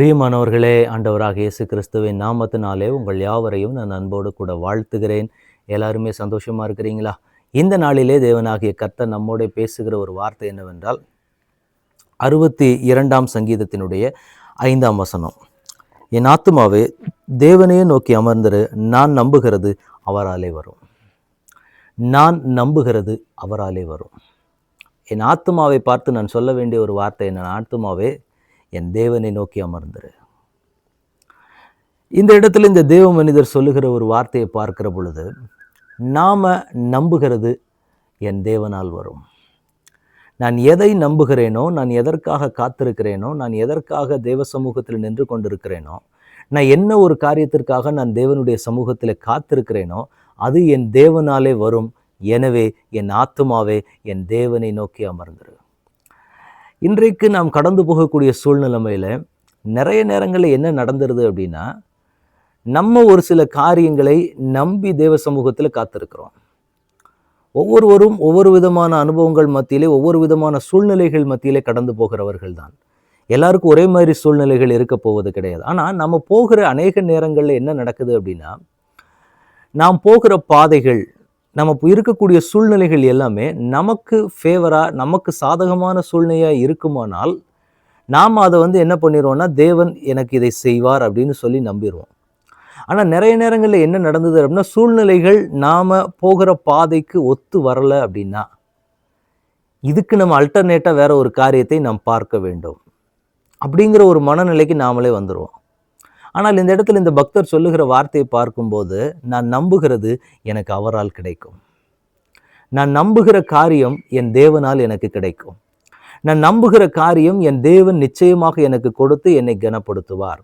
பிரியமானவர்களே, ஆண்டவராக இயேசு கிறிஸ்துவின் நாமத்தினாலே உங்கள் யாவரையும் நான் அன்போடு கூட வாழ்த்துகிறேன். எல்லாருமே சந்தோஷமா இருக்கிறீங்களா? இந்த நாளிலே தேவனாகிய கர்த்தர் நம்மோடு பேசுகிற ஒரு வார்த்தை என்னவென்றால் 62ஆம் சங்கீதத்தினுடைய 5ஆம் வசனம். என் ஆத்துமாவே தேவனையே நோக்கி அமர்ந்திரு, நான் நம்புகிறது அவராலே வரும். நான் நம்புகிறது அவராலே வரும். என் ஆத்துமாவை பார்த்து நான் சொல்ல வேண்டிய ஒரு வார்த்தை என்ன? ஆத்துமாவே என் தேவனை நோக்கி அமர்ந்திரு. இந்த இடத்துல இந்த தேவ மனிதர் சொல்லுகிற ஒரு வார்த்தையை பார்க்கிற பொழுது, நாம நம்புகிறது என் தேவனால் வரும். நான் எதை நம்புகிறேனோ, நான் எதற்காக காத்திருக்கிறேனோ, நான் எதற்காக தேவ சமூகத்தில் நின்று கொண்டிருக்கிறேனோ, நான் என்ன ஒரு காரியத்திற்காக நான் தேவனுடைய சமூகத்தில் காத்திருக்கிறேனோ, அது என் தேவனாலே வரும். எனவே என் ஆத்துமாவே என் தேவனை நோக்கி அமர்ந்திரு. இன்றைக்கு நாம் கடந்து போகக்கூடிய சூழ்நிலைமையில் நிறைய நேரங்களில் என்ன நடந்துருது அப்படின்னா, நம்ம ஒரு சில காரியங்களை நம்பி தேவ சமூகத்தில் காத்திருக்கிறோம். ஒவ்வொருவரும் ஒவ்வொரு விதமான அனுபவங்கள் மத்தியிலே, ஒவ்வொரு விதமான சூழ்நிலைகள் மத்தியிலே கடந்து போகிறவர்கள் தான். எல்லாருக்கும் ஒரே மாதிரி சூழ்நிலைகள் இருக்க போவது கிடையாது. ஆனால் நம்ம போகிற அநேக நேரங்களில் என்ன நடக்குது அப்படின்னா, நாம் போகிற பாதைகள், நம்ம இருக்கக்கூடிய சூழ்நிலைகள் எல்லாமே நமக்கு ஃபேவராக, நமக்கு சாதகமான சூழ்நிலையாக இருக்குமானால் நாம் அதை என்ன பண்ணிடுவோம்னா, தேவன் எனக்கு இதை செய்வார் அப்படின்னு சொல்லி நம்பிடுவோம். ஆனால் நிறைய நேரங்களில் என்ன நடந்தது அப்படின்னா, சூழ்நிலைகள் நாம் போகிற பாதைக்கு ஒத்து வரலை அப்படின்னா, இதுக்கு நம்ம அல்டர்னேட்டாக வேற ஒரு காரியத்தை நாம் பார்க்க வேண்டும் அப்படிங்கிற ஒரு மனநிலைக்கு நாமளே வந்துடுவோம். ஆனால் இந்த இடத்துல இந்த பக்தர் சொல்லுகிற வார்த்தையை பார்க்கும்போது, நான் நம்புகிறது எனக்கு அவரால் கிடைக்கும். நான் நம்புகிற காரியம் என் தேவனால் எனக்கு கிடைக்கும். நான் நம்புகிற காரியம் என் தேவன் நிச்சயமாக எனக்கு கொடுத்து என்னை கனப்படுத்துவார்.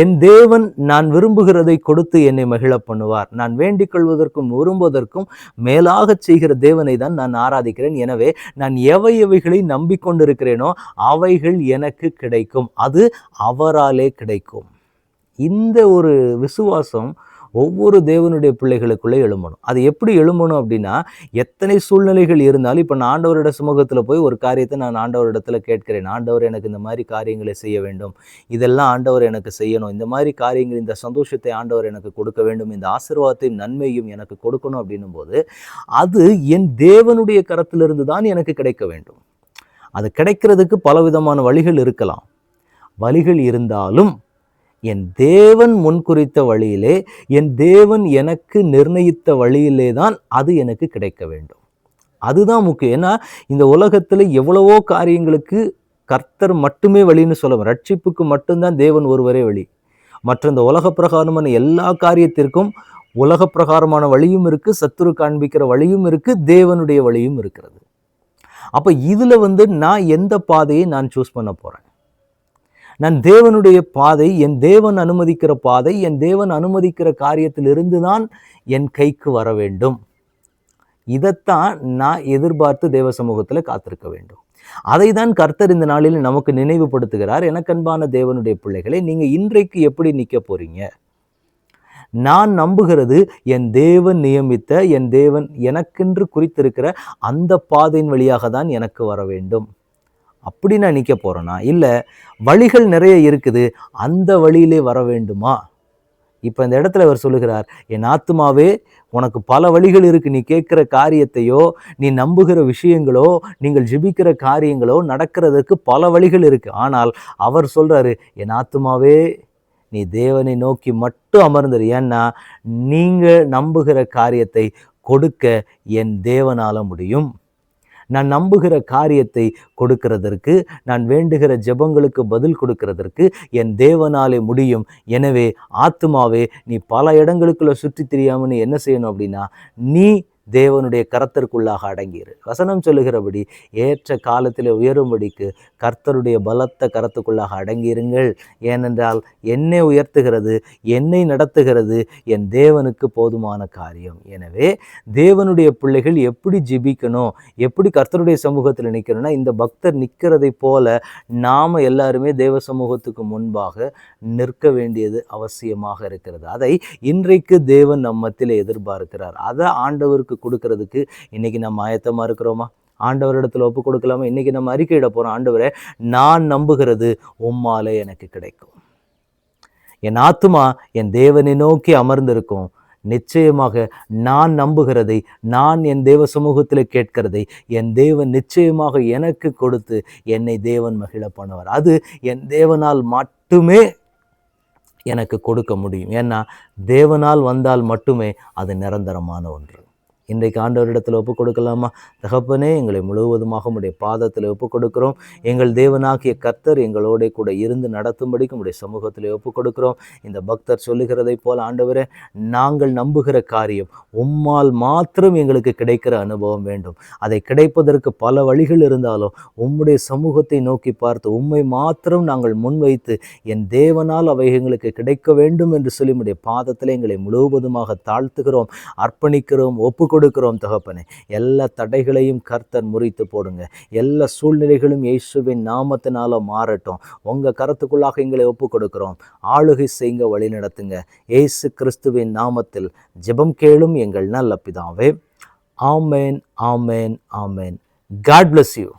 என் தேவன் நான் விரும்புகிறதை கொடுத்து என்னை மகிழ பண்ணுவார். நான் வேண்டிக் கொள்வதற்கும் விரும்புவதற்கும் மேலாக செய்கிற தேவனை தான் நான் ஆராதிக்கிறேன். எனவே நான் எவைகளை நம்பிக்கொண்டிருக்கிறேனோ அவைகள் எனக்கு கிடைக்கும். அது அவராலே கிடைக்கும். இந்த ஒரு விசுவாசம் ஒவ்வொரு தேவனுடைய பிள்ளைகளுக்குள்ளே எழும்பணும். அது எப்படி எழும்பணும் அப்படின்னா, எத்தனை சூழ்நிலைகள் இருந்தாலும், இப்போ நான் ஆண்டவரோட சமூகத்தில் போய் ஒரு காரியத்தை நான் ஆண்டவரிடத்துல கேட்கிறேன். ஆண்டவர் எனக்கு இந்த மாதிரி காரியங்களை செய்ய வேண்டும், இதெல்லாம் ஆண்டவர் எனக்கு செய்யணும், இந்த மாதிரி காரியங்கள், இந்த சந்தோஷத்தை ஆண்டவர் எனக்கு கொடுக்க வேண்டும், இந்த ஆசீர்வாதத்தையும் நன்மையும் எனக்கு கொடுக்கணும் அப்படின்னும் போது, அது என் தேவனுடைய கரத்திலிருந்து தான் எனக்கு கிடைக்க வேண்டும். அது கிடைக்கிறதுக்கு பலவிதமான வழிகள் இருக்கலாம். வழிகள் இருந்தாலும் என் தேவன் முன்குறித்த வழியிலே, என் தேவன் எனக்கு நிர்ணயித்த வழியிலே தான் அது எனக்கு கிடைக்க வேண்டும். அதுதான் முக்கியம். ஏன்னா இந்த உலகத்தில் எவ்வளவோ காரியங்களுக்கு கர்த்தர் மட்டுமே வழின்னு சொல்லுவோம். ரட்சிப்புக்கு மட்டும்தான் தேவன் ஒருவரே வழி. மற்ற இந்த உலக பிரகாரமான எல்லா காரியத்திற்கும் உலக பிரகாரமான வழியும் இருக்கு, சத்துரு காண்பிக்கிற வழியும் இருக்கு, தேவனுடைய வழியும் இருக்கிறது. அப்போ இதில் நான் எந்த பாதையை நான் சூஸ் பண்ண போகிறேன்? நான் தேவனுடைய பாதை, என் தேவன் அனுமதிக்கிற பாதை, என் தேவன் அனுமதிக்கிற காரியத்திலிருந்து தான் என் கைக்கு வர வேண்டும். இதைத்தான் நான் எதிர்பார்த்து தேவ சமூகத்தில் காத்திருக்க வேண்டும். அதை தான் கர்த்தர் இந்த நாளில் நமக்கு நினைவுபடுத்துகிறார். எனக்கன்பான தேவனுடைய பிள்ளைகளை, நீங்கள் இன்றைக்கு எப்படி நிற்க போறீங்க? நான் நம்புகிறது என் தேவன் நியமித்த, என் தேவன் எனக்கென்று குறித்திருக்கிற அந்த பாதையின் வழியாக தான் எனக்கு வர வேண்டும். அப்படி நான் நிற்க போகிறேன்னா, இல்லை வழிகள் நிறைய இருக்குது, அந்த வழியிலே வர வேண்டுமா? இப்போ இந்த இடத்துல அவர் சொல்லுகிறார், என் ஆத்துமாவே உனக்கு பல வழிகள் இருக்குது. நீ கேட்குற காரியத்தையோ, நீ நம்புகிற விஷயங்களோ, நீங்கள் ஜெபிக்கிற காரியங்களோ நடக்கிறதுக்கு பல வழிகள் இருக்குது. ஆனால் அவர் சொல்கிறாரு, என் ஆத்துமாவே நீ தேவனை நோக்கி மட்டும் அமர்ந்துரு. ஏன்னா நீங்கள் நம்புகிற காரியத்தை கொடுக்க என் தேவனால முடியும். நான் நம்புகிற காரியத்தை கொடுக்கிறதற்கு, நான் வேண்டுகிற ஜெபங்களுக்கு பதில் கொடுக்கிறதற்கு என் தேவனாலே முடியும். எனவே ஆத்துமாவே நீ பல இடங்களுக்குள்ள சுற்றி தெரியாமல் நீ என்ன செய்யணும் அப்படின்னா, நீ தேவனுடைய கரத்திற்குள்ளாக அடங்கியிரு. வசனம் சொல்லுகிறபடி ஏற்ற காலத்தில் உயரும்படிக்கு கர்த்தருடைய பலத்த கரத்துக்குள்ளாக அடங்கியிருங்கள். ஏனென்றால் என்னை உயர்த்துகிறது, என்னை நடத்துகிறது என் தேவனுக்கு போதுமான காரியம். எனவே தேவனுடைய பிள்ளைகள் எப்படி ஜெபிக்கணும், எப்படி கர்த்தருடைய சமூகத்தில் நிற்கணும்னா, இந்த பக்தர் நிற்கிறதை போல நாம் எல்லாருமே தேவ சமூகத்துக்கு முன்பாக நிற்க வேண்டியது அவசியமாக இருக்கிறது. அதை இன்றைக்கு தேவன் நம்மத்தில் எதிர்பார்க்கிறார். அதை ஆண்டவருக்கு கொடுக்கிறதுக்கு இன்னைக்கு நம்ம ஆயத்தமா இருக்கிறோமா? ஆண்டவரிடத்துல ஒப்பு கொடுக்கலாமா? இன்னைக்கு நம்ம அறிக்கையிட போறோம், ஆண்டவரே நான் நம்புகிறது உம்மாலே எனக்கு கிடைக்கும். என் ஆத்துமா என் தேவனை நோக்கி அமர்ந்திருக்கும். நிச்சயமாக நான் நம்புகிறதை, நான் என் தேவ சமூகத்தில் கேட்கிறதை என் தேவன் நிச்சயமாக எனக்கு கொடுத்து என்னை தேவன் மகிழ பண்ணுவார். அது என் தேவனால் மட்டுமே எனக்கு கொடுக்க முடியும். ஏன்னா தேவனால் வந்தால் மட்டுமே அது நிரந்தரமான ஒன்று. இன்றைக்கு ஆண்டவரிடத்தில் ஒப்புக் கொடுக்கலாமா? தகப்பனே, எங்களை முழுவதுமாக உம்முடைய பாதத்தில் ஒப்புக் கொடுக்கிறோம். எங்கள் தேவனாகிய கர்த்தர் எங்களோட கூட இருந்து நடத்தும்படிக்கு உம்முடைய சமூகத்தில் ஒப்புக் கொடுக்கிறோம். இந்த பக்தர் சொல்லுகிறதை போல் ஆண்டவரே, நாங்கள் நம்புகிற காரியம் உம்மால் மாத்திரம் எங்களுக்கு கிடைக்கிற அனுபவம் வேண்டும். அதை கிடைப்பதற்கு பல வழிகள் இருந்தாலும் உம்முடைய சமூகத்தை நோக்கி பார்த்து உம்மை மாத்திரம் நாங்கள் முன்வைத்து என் தேவனால் அவை எங்களுக்கு கிடைக்க வேண்டும் என்று சொல்லி உம்முடைய பாதத்தில் எங்களை முழுவதுமாக தாழ்த்துகிறோம், அர்ப்பணிக்கிறோம், ஒப்பு கொடுக்கிறோம். தகப்பனே, எல்லா தடைகளையும் கர்த்தர் முறித்து போடுங்க. எல்லா சூழ்நிலைகளும் இயேசுவின் நாமத்தினால மாறட்டும். உங்க கரத்துக்குள்ளாக எங்களை ஒப்பு கொடுக்கிறோம். ஆளுகை செய்யுங்க, வழி நடத்துங்க. இயேசு கிறிஸ்துவின் நாமத்தில் ஜெபம் கேளும் எங்கள் நல்ல பிதாவே. ஆமேன், ஆமேன், ஆமேன். God bless you.